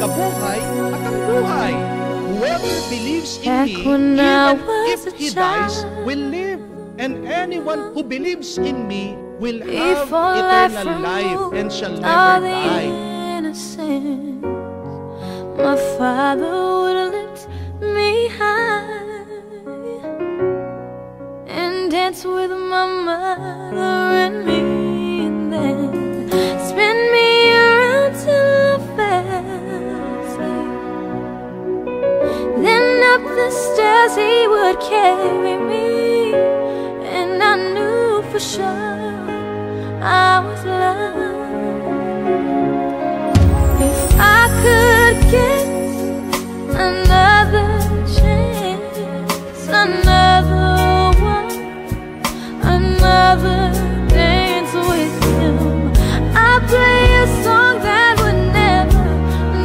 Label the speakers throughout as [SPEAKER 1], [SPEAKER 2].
[SPEAKER 1] pagkabuhay at ang buhay. Whoever believes in me, even if he dies, will live. And anyone who believes in me will have eternal life and shall never die.
[SPEAKER 2] My Father would lift me high and dance with my mother and me, and then spin me around till I fell asleep. Then up the stairs he would carry me, and I knew for sure I was loved. If I could get another chance, another one, another dance with him, I'd play a song that would never,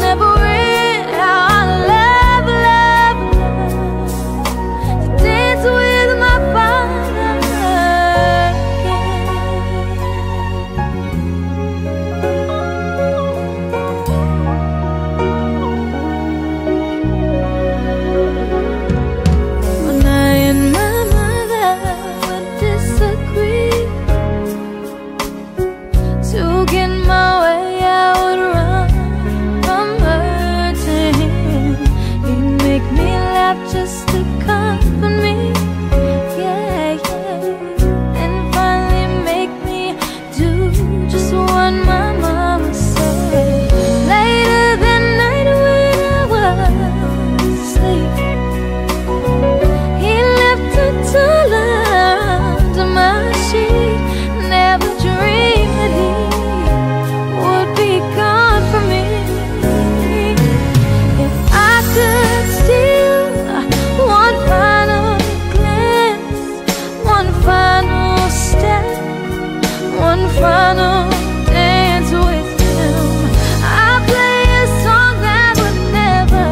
[SPEAKER 2] never end. How I love, love, love to dance with my Father again. When I and my mother would disagree, to get my way I would run from her to him. He'd make me laugh just to comfort me, yeah, yeah, and finally make me do just what my mama said. Later that night when I was asleep, he left a dollar under my sheet. Never dreamed that he would be gone from me. If I could steal one final glance, one final step, one final dance with him, I'd play a song that would never,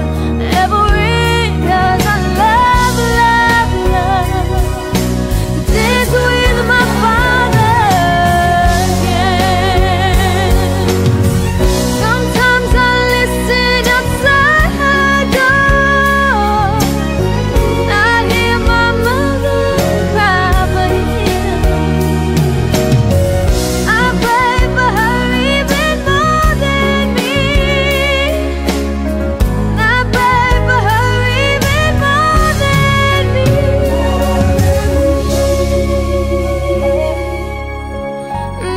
[SPEAKER 2] ever end. 'Cause I love, love, love to dance with my Father again. Sometimes I listen outside her door, I hear my mother cry for him. I pray for her even more than me, I pray for her even more than me.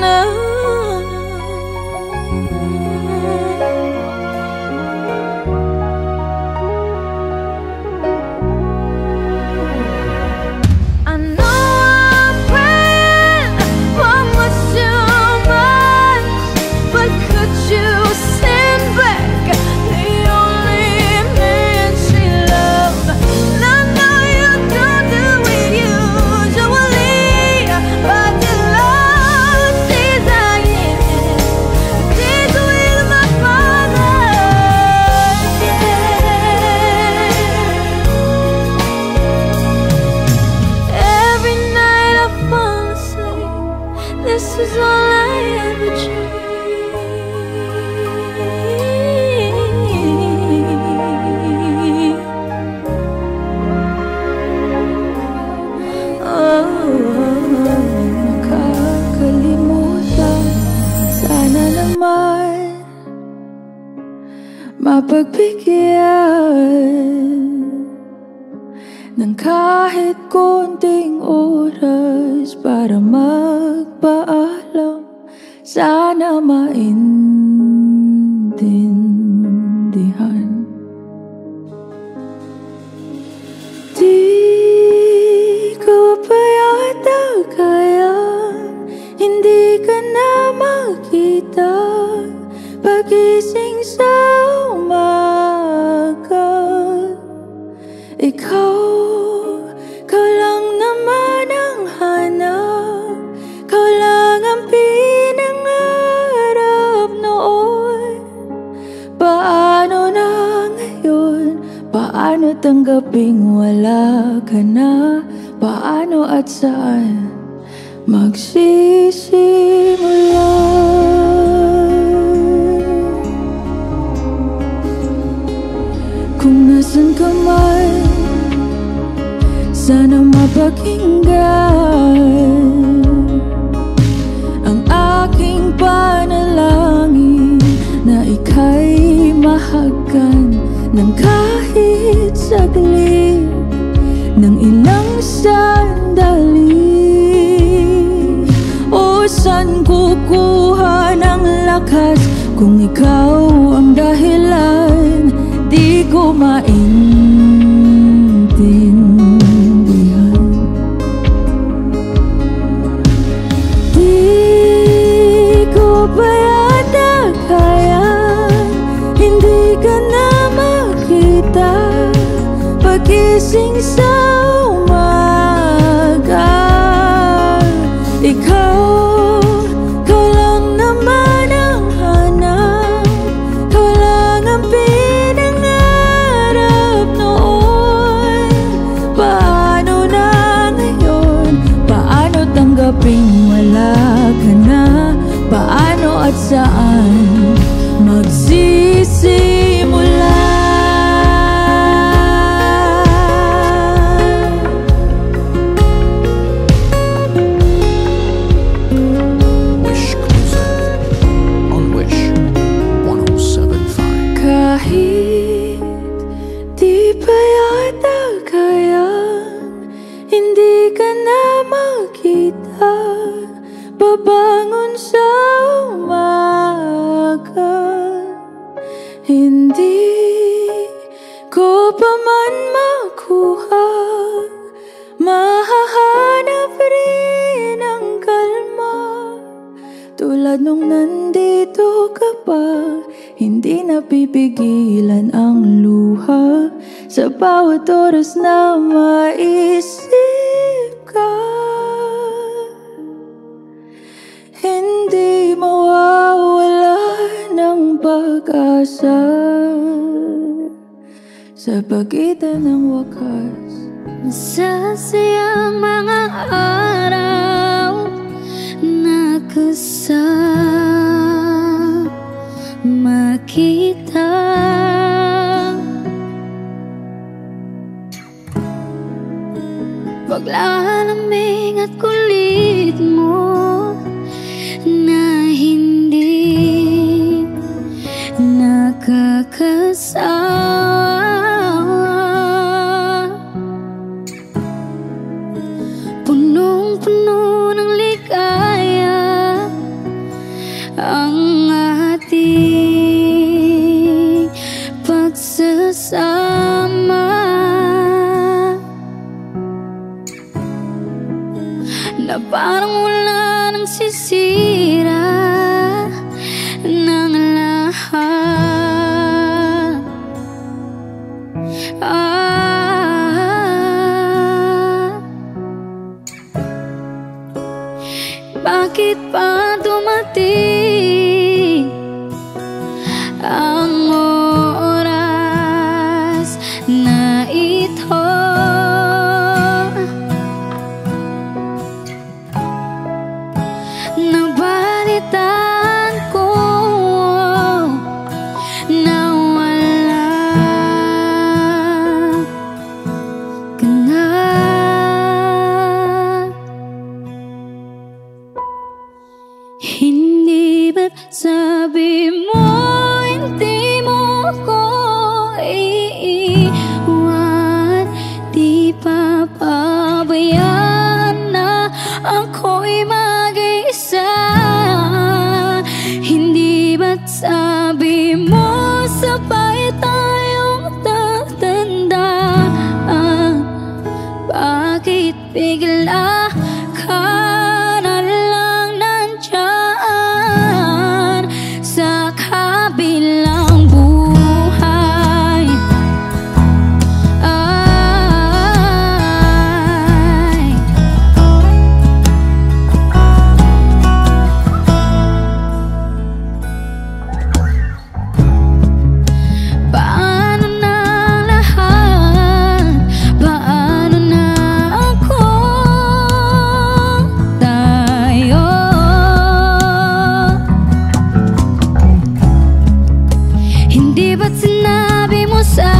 [SPEAKER 2] No. I know I'm praying for much too much, but could you send back the only man she loved? And I know you don't do it usually, but the Lord sees I am dance with my Father again. Every night I fall asleep, this is all I ever dream. Makakalimutan, sana naman mapagbigyan ng kahit konting oras para magpaalam. Sana maintindihan. Di ko pa yata kaya, hindi ka na makita pagising sa umaga. Ikaw lang naman ang hanap, ikaw lang ang pinangarap noon. Paano na ngayon? Paano tanggaping wala ka na? Paano at saan magsisimula? Kung nasan ka man, sana mapakinggan ang aking panalangin na ika'y mahagan ng kahit saglit, ng ilang sandali. O saan kukuha ng lakas kung ikaw ang dahilan? Di ko maintindihan. Di ko pa yata kaya, hindi ka na makita pagising sa umaga. Ikaw lang naman ang hanap, ikaw lang ang pinangarap noon. Paano na ngayon? Paano tanggaping wala ka na? Paano at saan magsisimula? Kahit di pa yata kaya, hindi ka na makita babangon sa umaga. Hindi ko pa man makuha, mahahanap rin ang kalma. Tulad nung nandito ka pa, hindi napipigilan ang luha sa bawat oras na maisip ka. Hindi mawawala ng pag-asa sa pagitan ng wakas. Masasayang mga araw na kasama kita. Paglalamig at kulit mo na hindi nakakasawa, punong-puno ng ligaya ang ating pagsasama. Na parang wala nang sisira ng lahat. Bakit pa dumating ang oras na ito? Nabalitaan ko na wala ka na. Hindi ba't sabi mo hindi mo ko iiwan? Di pa pabayaan na ako'y mag-isa. Hindi ba't sabi mo sabay tayong tatandaan? Bakit bigla ka na lang nandyan sa kabilang buhay? Ay, paano na lahat? Paano na ako? Tayo. Hindi ba't sinabi mo sa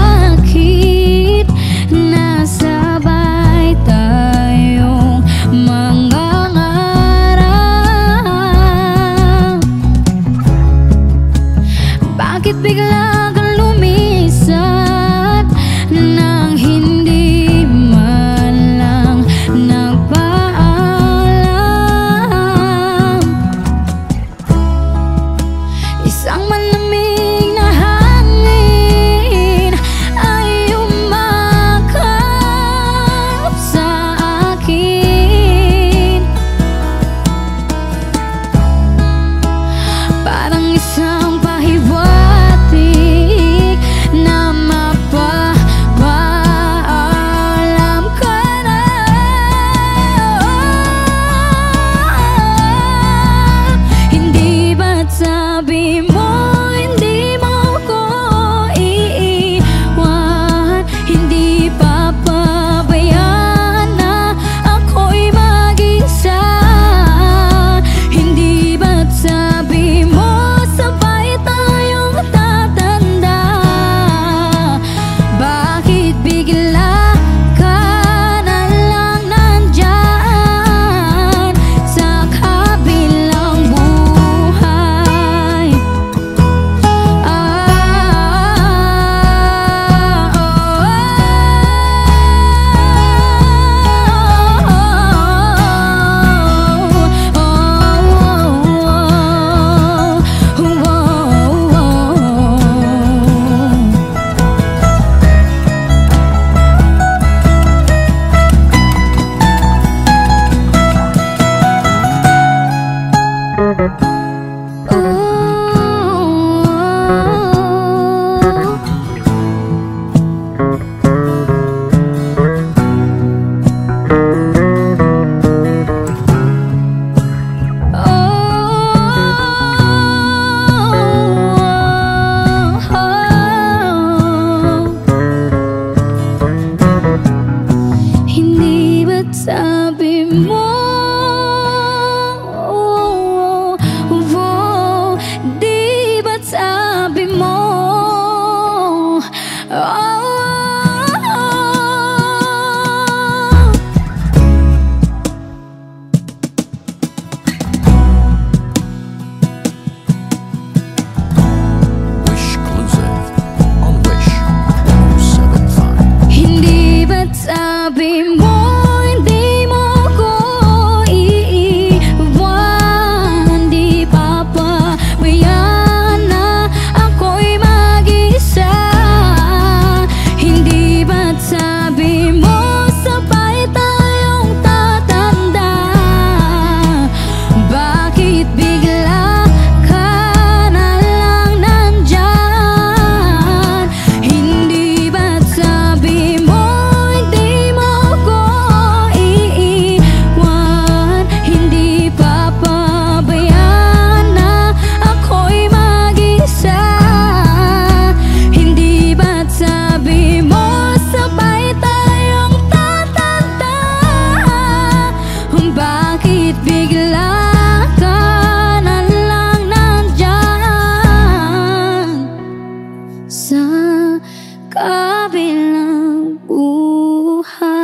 [SPEAKER 2] sa kabilang buhay.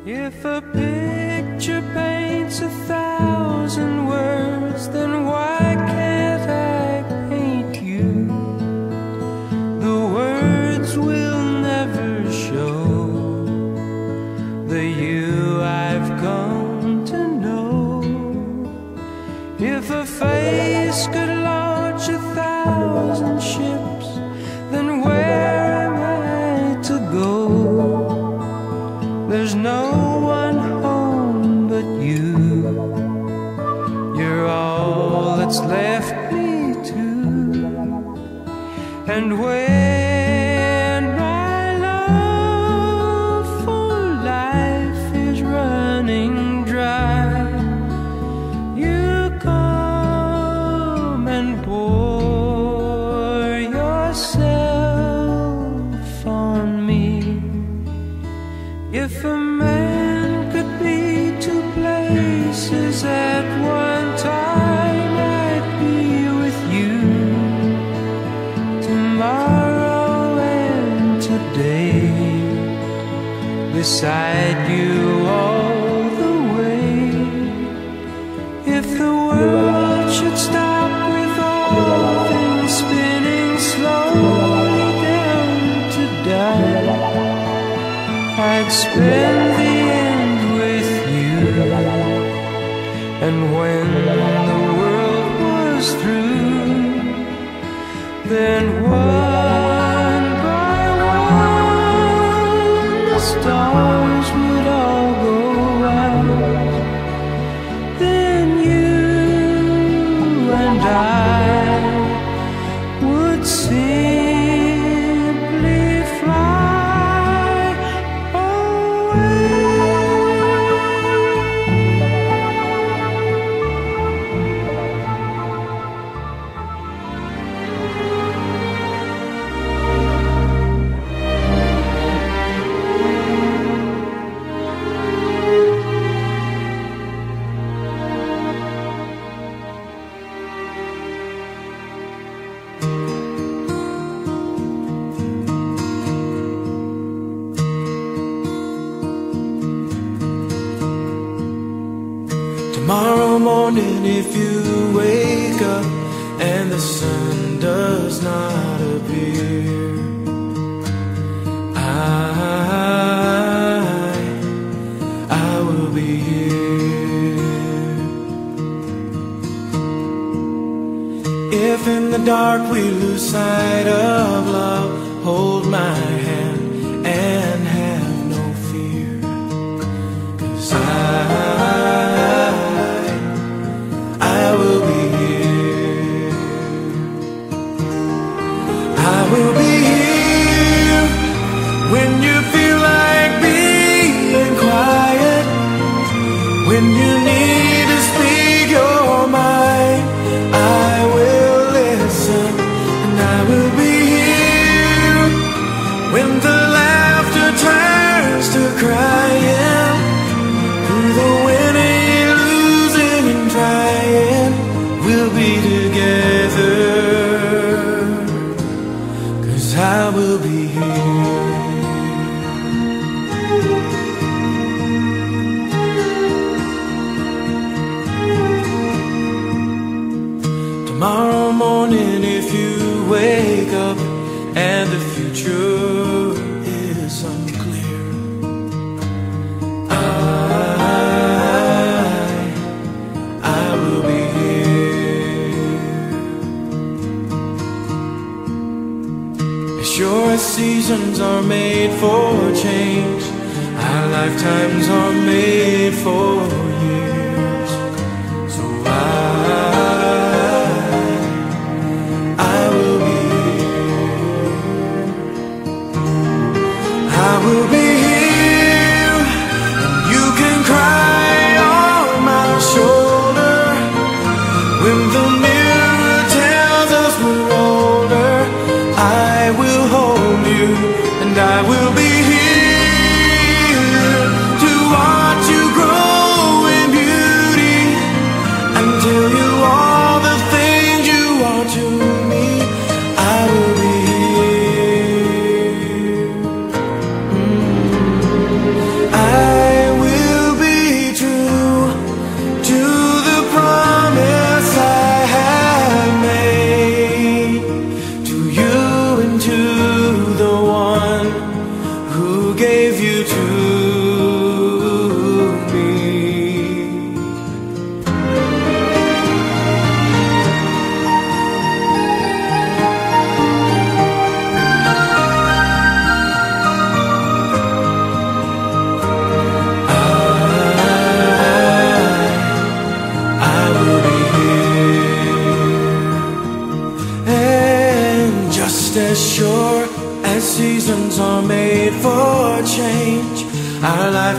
[SPEAKER 3] If a picture paints 1,000 words, then why can't I paint you? The words will never show the you I've come to know. If a face could launch 1,000 ships, then where am I to go? There's no one home but you. You're all that's left me to. And when my love for life is running dry, you come and pour yourself on me. If a man could be two places at one time, I'd be with you tomorrow and today, beside you all the way. If the world should stop with all things spinning slowly down to die, I'd spend the end with you. And when the world was through, then one by one the stars would all go out. Then you and I would simply fly away.
[SPEAKER 4] Tomorrow morning, if you wake up and the sun does not appear, I will be here. If in the dark we lose sight of love, hold my hand and have no fear, 'cause I will be here. I will be here when you feel like being quiet, when you need to speak your mind. I will listen, and I will be here when the laughter turns to crying, through the winning, losing, and trying. We'll be together, 'cause I will be here. Tomorrow morning, if you wake up and the future is unclear, I will be here. As sure as seasons are made for change, our lifetimes are made for years. So I will be here. I will be here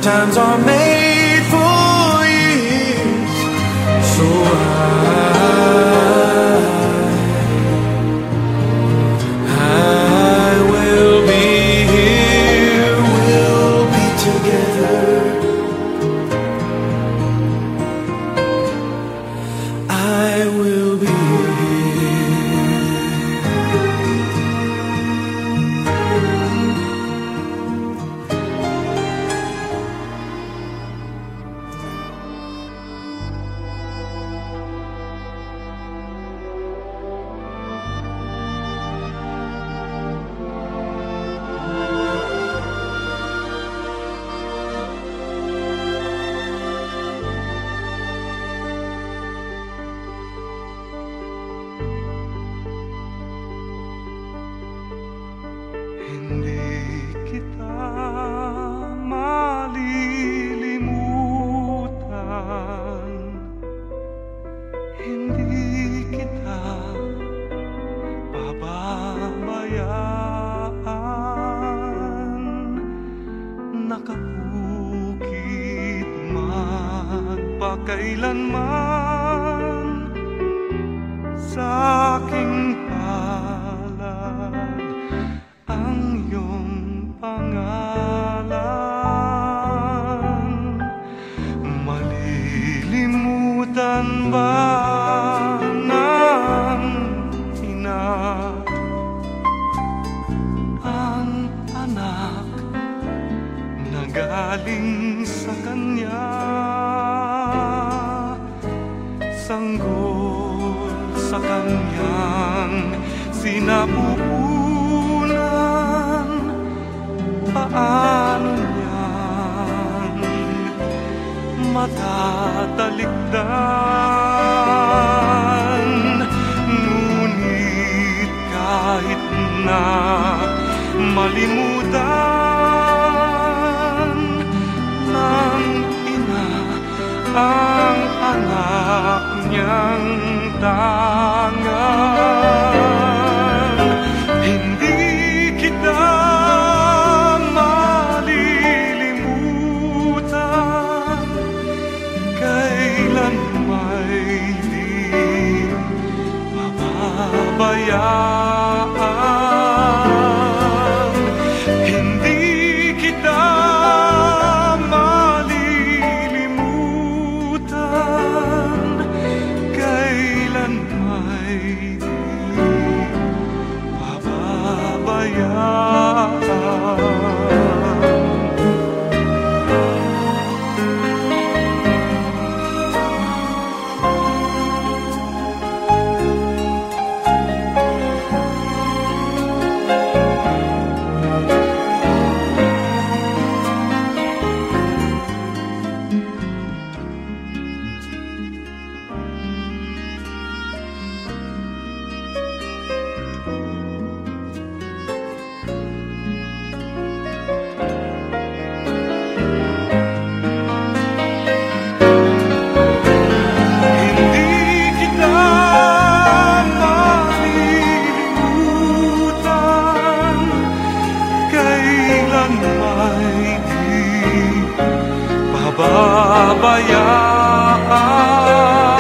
[SPEAKER 4] lifetimes are made for years. So I will be here, we'll be together. I will be
[SPEAKER 3] nakahukit magpakailanman sa aking palad ang iyong pangalan. Malilimutan ba ng ina ang anak na galing sa kanya? Sanggol sa kanyang sinapupunan, paano niyang matatalikdan? Ngunit kahit na malimutan ng ina ang anak niyang tangan, hindi kita malilimutan, kailan may di pababayaan. Hindi kita malilimutan, kailan may di pababayaan.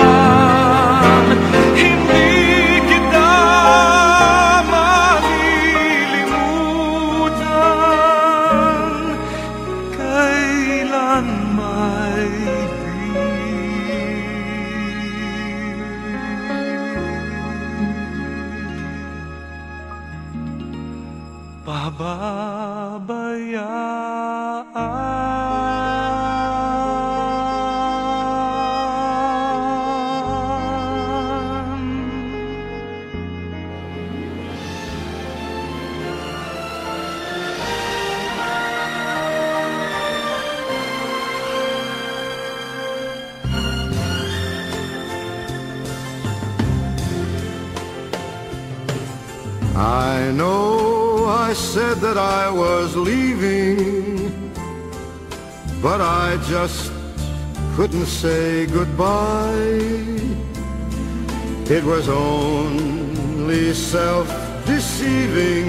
[SPEAKER 3] Pababayaan, hindi kita malilimutan, kailan may di pababayaan.
[SPEAKER 5] I know I said that I was leaving, but I just couldn't say goodbye. It was only self-deceiving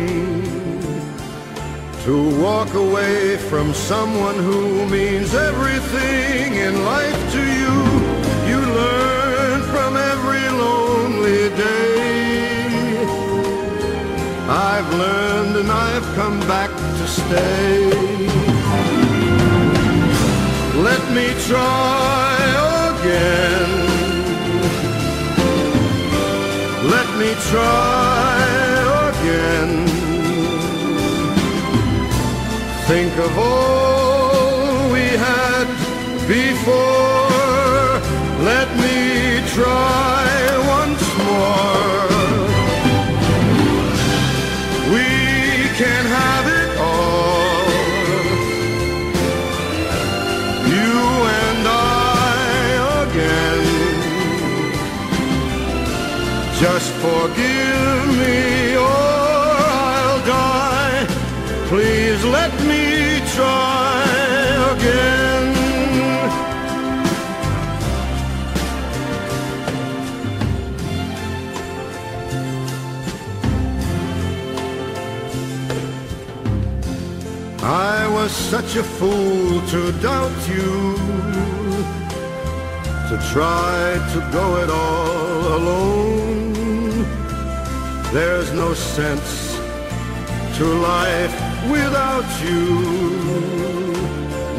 [SPEAKER 5] to walk away from someone who means everything in life to you. You learn from every lonely day. I've learned and I've come back to stay. Let me try again. Let me try again. Think of all we had before. Let me try once more. We can have it all, you and I again. Just forgive me or I'll die. Please let me try again. I was such a fool to doubt you, to try to go it all alone. There's no sense to life without you.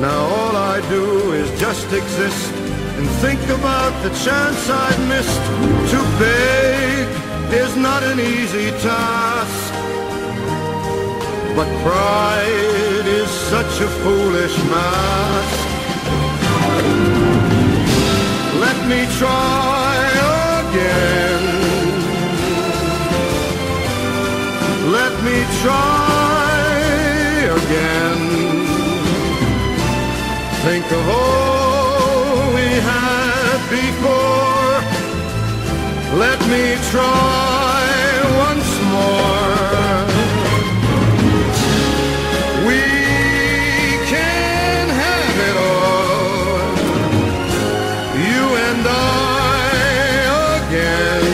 [SPEAKER 5] Now all I do is just exist and think about the chance I'd missed. To beg is not an easy task, but pride is such a foolish mask. Let me try again. Let me try again. Think of all we had before. Let me try once more. We can have it all, you and I again.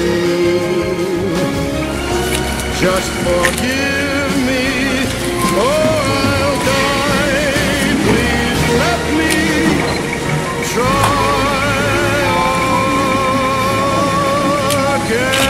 [SPEAKER 5] Just forgive me or I'll die. Please let me try again.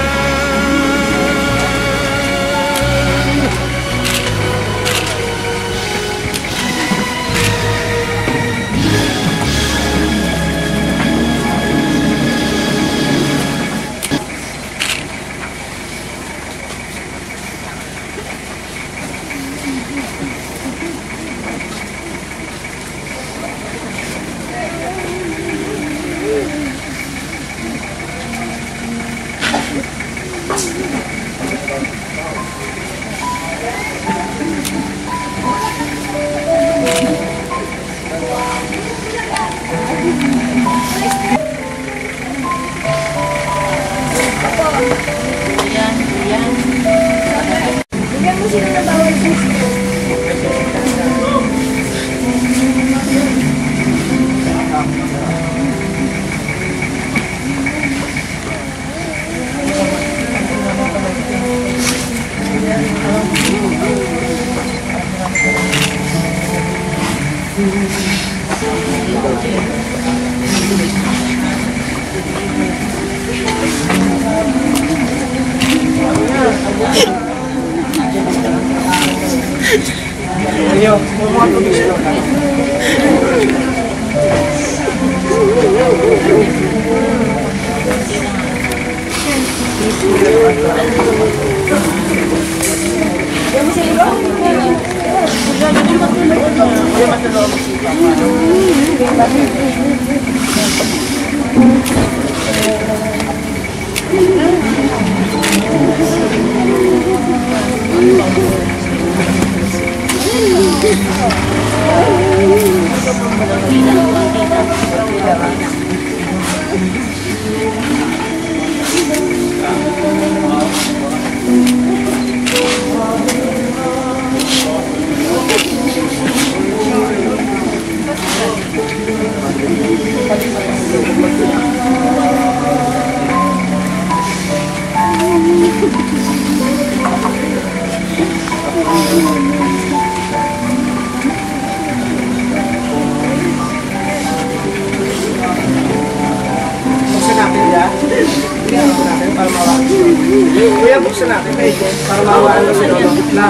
[SPEAKER 6] Kuya, buksan natin medyo para mawaan na sila na.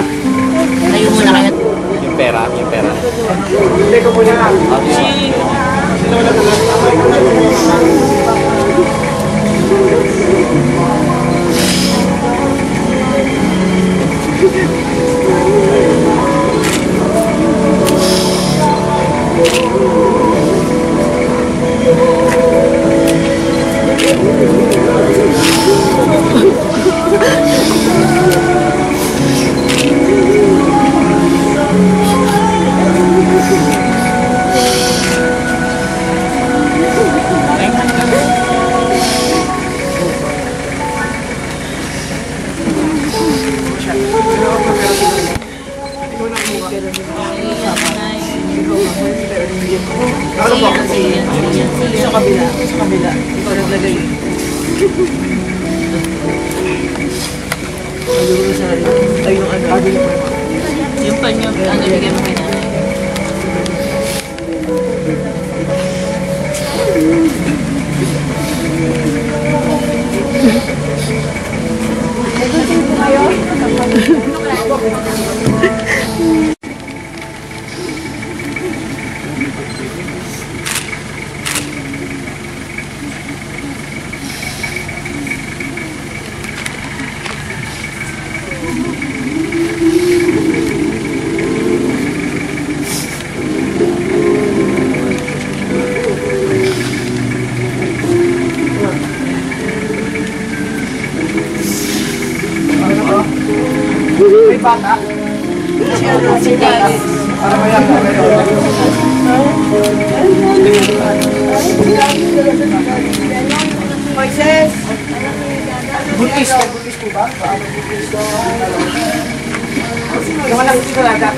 [SPEAKER 7] Tayo muna kayo.
[SPEAKER 8] Yung pera.
[SPEAKER 6] Hindi ko muna.
[SPEAKER 7] Sa kabila. Ikaw naglagay.
[SPEAKER 6] Ay, yung ano.
[SPEAKER 7] Yung panyo, ano bigyan mo kay nanay?
[SPEAKER 6] May bata. Si Davis. Para mayak na kayo. Moises! Buntis po ba? Yung walang sigurada.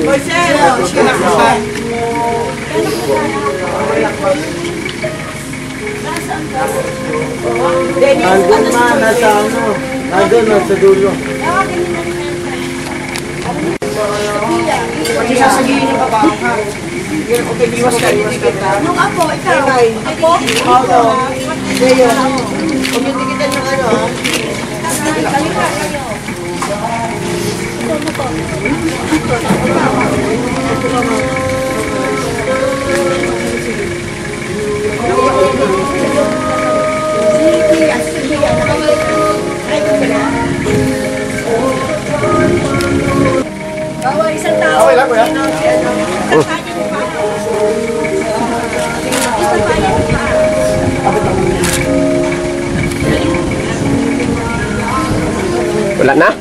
[SPEAKER 6] Moises! Anak mo ba?
[SPEAKER 9] Andun ma, nasa ano? Andun, nasa dulo.
[SPEAKER 6] Pag isasagihin yung babae ka. Okay, iwas ka.
[SPEAKER 10] Nung ako, ikaw. Ako?
[SPEAKER 6] Oo. Ngayon.
[SPEAKER 10] Huwag yung tikitan ng ano, ha? Kalika kayo. Bawa isang tao.
[SPEAKER 6] Okay lang, kuya.
[SPEAKER 8] Wala na?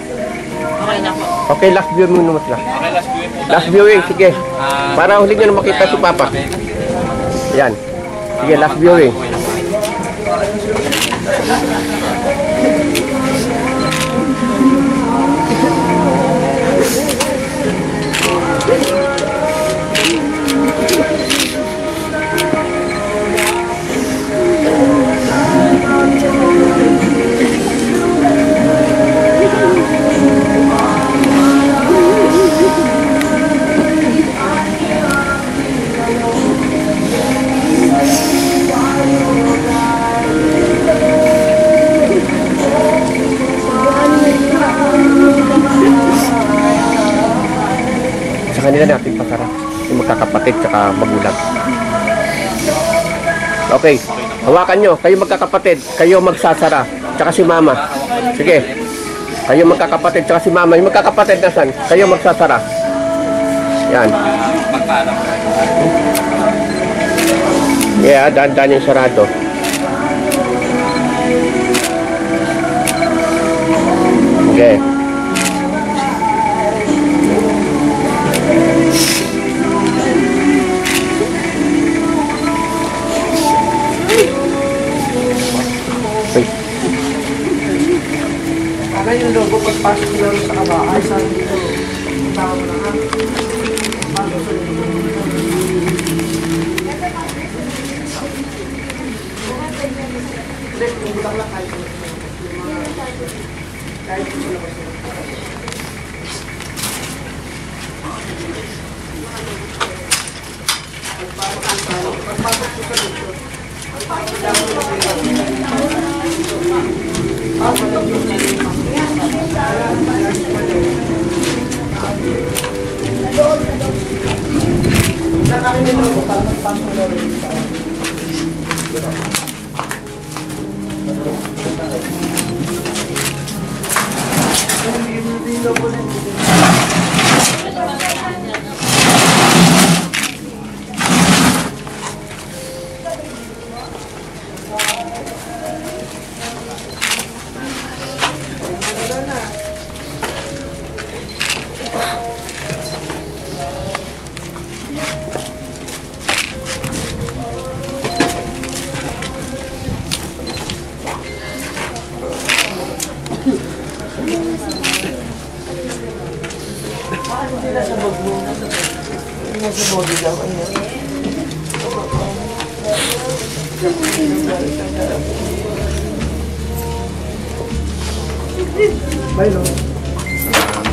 [SPEAKER 7] Okay na po.
[SPEAKER 8] Okay, last viewing mo naman sila. Okay, last viewing po. Last viewing, sige. Para huli nyo na makita si Papa. Yan. Sige, last viewing. Sa kanila natin pasara. Yung magkakapatid tsaka magulang. Okay. Hawakan nyo. Kayo magkakapatid. Kayo magsasara. Tsaka si Mama. Sige. Kayo magkakapatid tsaka si Mama. Yung magkakapatid nasan? Kayo magsasara. Yan. Yeah, daan-daan yung sarado. Okay.
[SPEAKER 6] Ano yung logo pagpasok nyo sa kabahay? Saan dito? Tama mo na ha? Pagpasok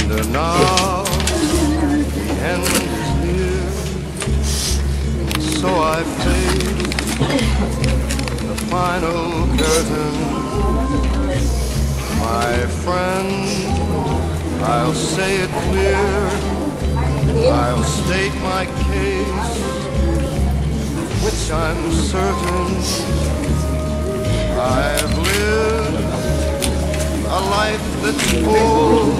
[SPEAKER 5] And now the end is near, so I face the final curtain. My friend, I'll say it clear, I'll state my case, which I'm certain. I've lived a life that's full.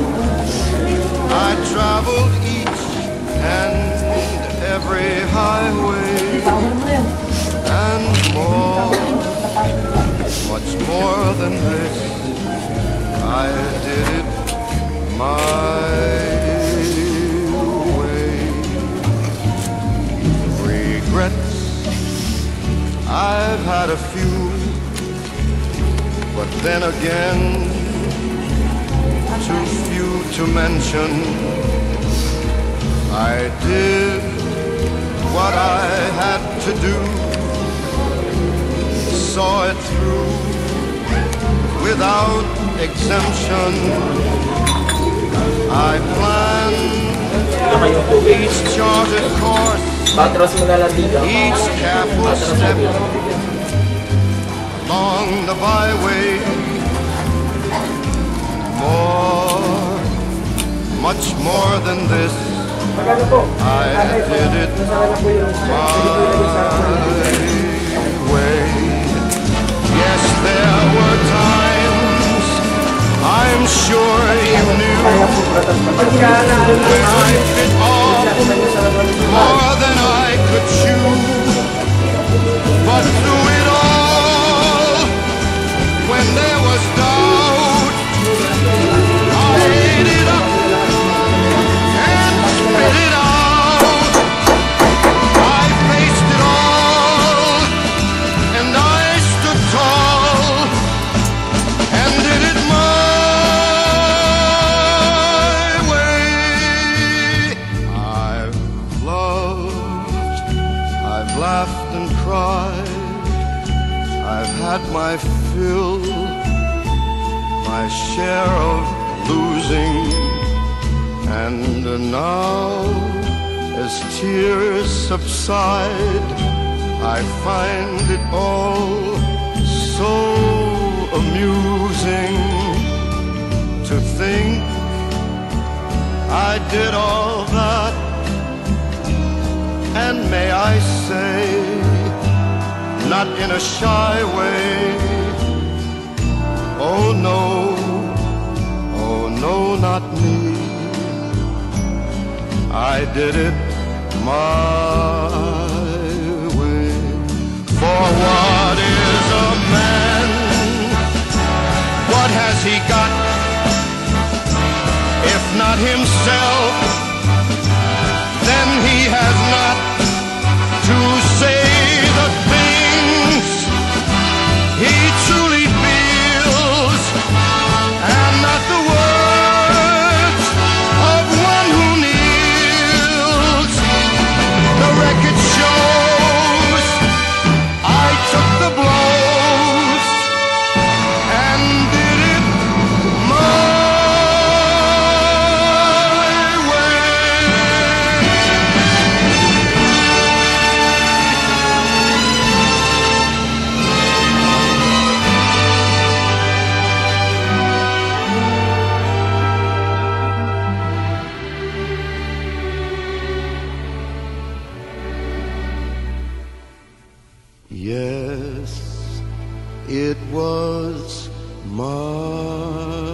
[SPEAKER 5] I traveled each and every highway and more, much more than this. I did it my way. Regrets, I've had a few, but then again, too few to mention. I did what I had to do, saw it through without exemption. I planned each charted course, each careful step along the byway. More, much more than this, I did it my way. Yes, there were times, I'm sure you knew, when I bit off more than I could chew. But through it all, when there was doubt, I ate it up and spit it out. I faced it all, and I stood tall and did it my way. I've loved, I've laughed and cried, I've had my fill, my share of losing, and now as tears subside, I find it all so amusing to think I did all that, and may I say, not in a shy way, oh no, no, not me. I did it my way. For what is a man? What has he got? If not himself, then he has not to say the things he truly feels, and not the words of one who kneels. The record shows I took the blows and did it my way. Yes, it was mine.